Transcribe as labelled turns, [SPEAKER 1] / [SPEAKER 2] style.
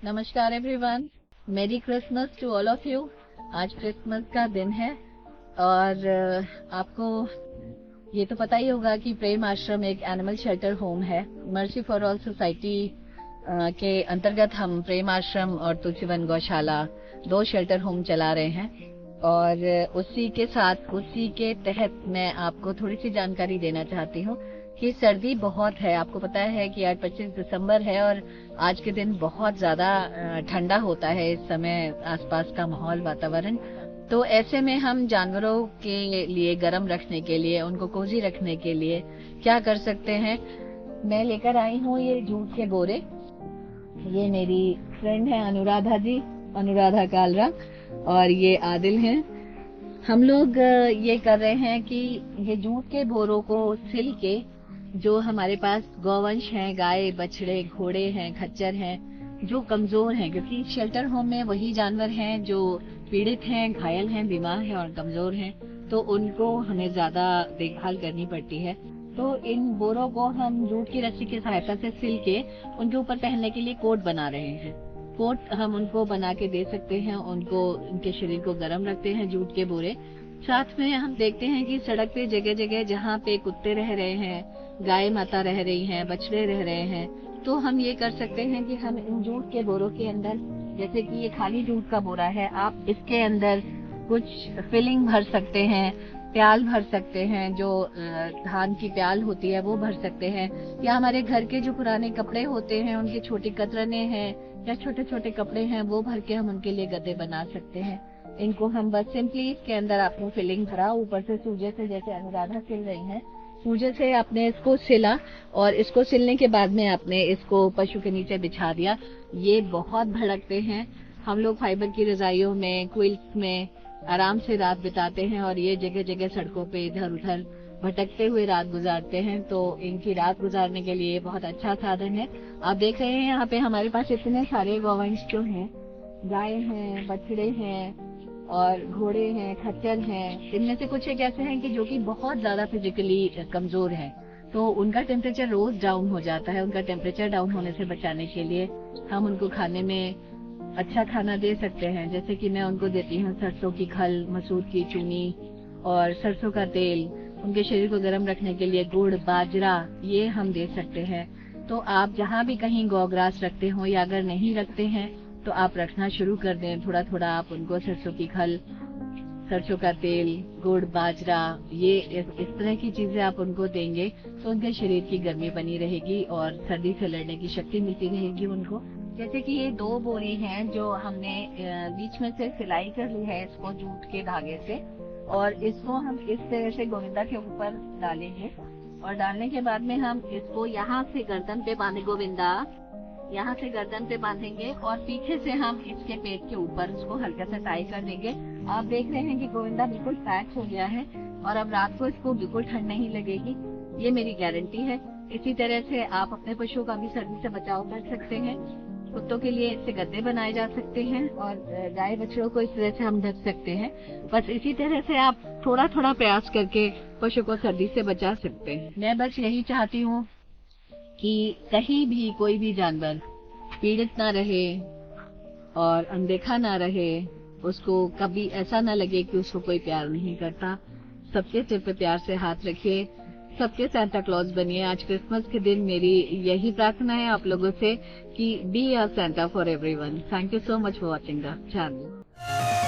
[SPEAKER 1] नमस्कार everyone, merry Christmas to all of you. आज Christmas का दिन है और आपको ये तो पता ही होगा कि प्रेम आश्रम एक एनिमल शेल्टर होम है। मर्सी फॉर ऑल सोसाइटी के अंतर्गत हम प्रेम आश्रम और तुलसीवन गौशाला 2 शेल्टर होम चला रहे हैं और उसी के तहत मैं आपको थोड़ी सी जानकारी देना चाहती हूँ कि सर्दी बहुत है। आपको पता है कि आज 25 दिसंबर है और आज के दिन बहुत ज्यादा ठंडा होता है इस समय आसपास का माहौल, वातावरण। तो ऐसे में हम जानवरों के लिए गर्म रखने के लिए, उनको कोजी रखने के लिए क्या कर सकते हैं। मैं लेकर आई हूँ ये जूट के बोरे। ये मेरी फ्रेंड है अनुराधा जी, अनुराधा कालरा, और ये आदिल हैं। हम लोग ये कर रहे हैं कि ये जूट के बोरों को सिल के, जो हमारे पास गौवंश हैं, गाय, बछड़े, घोड़े हैं, खच्चर हैं, जो कमजोर हैं, क्योंकि शेल्टर होम में वही जानवर हैं जो पीड़ित हैं, घायल हैं, बीमार हैं और कमजोर हैं, तो उनको हमें ज्यादा देखभाल करनी पड़ती है। तो इन बोरों को हम जूट की रस्सी की सहायता से सिल के उनके ऊपर पहनने के लिए कोट बना रहे हैं। कोट हम उनको बना के दे सकते हैं, उनको उनके शरीर को गर्म रखते हैं जूट के बोरे। साथ में हम देखते हैं कि सड़क पे जगह जगह जहाँ पे कुत्ते रह रहे हैं, गाय माता रह रही हैं, बछड़े रह रहे हैं, तो हम ये कर सकते हैं कि हम इन जूट के बोरों के अंदर, जैसे कि ये खाली जूट का बोरा है, आप इसके अंदर कुछ फिलिंग भर सकते हैं, प्याल भर सकते हैं, जो धान की प्याल होती है वो भर सकते हैं, या हमारे घर के जो पुराने कपड़े होते हैं उनकी छोटी कतरने हैं या छोटे छोटे कपड़े हैं वो भर के हम उनके लिए गद्दे बना सकते हैं। इनको हम बस सिंपली इसके अंदर आपने फिलिंग भरा, ऊपर से सूजे से, जैसे अनुराधा सिल रही हैं, सूजे से आपने इसको सिला और इसको सिलने के बाद में आपने इसको पशु के नीचे बिछा दिया। ये बहुत भड़कते हैं। हम लोग फाइबर की रजाइयों में, क्विल्ट्स में आराम से रात बिताते हैं और ये जगह जगह सड़कों पे इधर उधर भटकते हुए रात गुजारते हैं, तो इनकी रात गुजारने के लिए बहुत अच्छा साधन है। आप देख रहे हैं यहाँ पे हमारे पास इतने सारे गौवंश जो हैं, गाय हैं, बछड़े हैं और घोड़े हैं, खच्चर हैं। इनमें से कुछ एक ऐसे हैं कि जो कि बहुत ज्यादा फिजिकली कमजोर हैं, तो उनका टेम्परेचर रोज डाउन हो जाता है। उनका टेम्परेचर डाउन होने से बचाने के लिए हम उनको खाने में अच्छा खाना दे सकते हैं। जैसे कि मैं उनको देती हूँ सरसों की खल, मसूर की चूनी और सरसों का तेल। उनके शरीर को गर्म रखने के लिए गुड़, बाजरा, ये हम दे सकते हैं। तो आप जहाँ भी कहीं गौग्रास रखते हो या अगर नहीं रखते हैं तो आप रखना शुरू कर दें। थोड़ा थोड़ा आप उनको सरसों की खल, सरसों का तेल, गुड़, बाजरा, ये इस तरह की चीजें आप उनको देंगे तो उनके शरीर की गर्मी बनी रहेगी और सर्दी से लड़ने की शक्ति मिलती रहेगी उनको। जैसे कि ये 2 बोरी हैं जो हमने बीच में से सिलाई कर ली है इसको जूट के धागे से, और इसको हम इस तरह से गोविंदा के ऊपर डालेंगे और डालने के बाद में हम इसको यहाँ से गर्दन पे बांधे, गोविंदा यहाँ से गर्दन पे बांधेंगे और पीछे से हम इसके पेट के ऊपर उसको हल्का सा टाई कर देंगे। आप देख रहे हैं कि गोविंदा बिल्कुल पैक हो गया है और अब रात को इसको बिल्कुल ठंड नहीं लगेगी, ये मेरी गारंटी है। इसी तरह से आप अपने पशुओं का भी सर्दी से बचाव कर सकते हैं। कुत्तों के लिए इससे गद्दे बनाए जा सकते हैं और गाय बछड़ों को इस तरह से हम ढक सकते हैं। बस इसी तरह से आप थोड़ा थोड़ा प्रयास करके पशु को सर्दी से बचा सकते हैं। मैं बस यही चाहती हूँ कि कहीं भी कोई भी जानवर पीड़ित ना रहे और अनदेखा ना रहे। उसको कभी ऐसा ना लगे कि उसको कोई प्यार नहीं करता। सबके सिर पे प्यार से हाथ रखिए, सबके सांता क्लॉज बनिए। आज क्रिसमस के दिन मेरी यही प्रार्थना है आप लोगों से कि be a Santa for everyone. Thank you so much for watching the channel.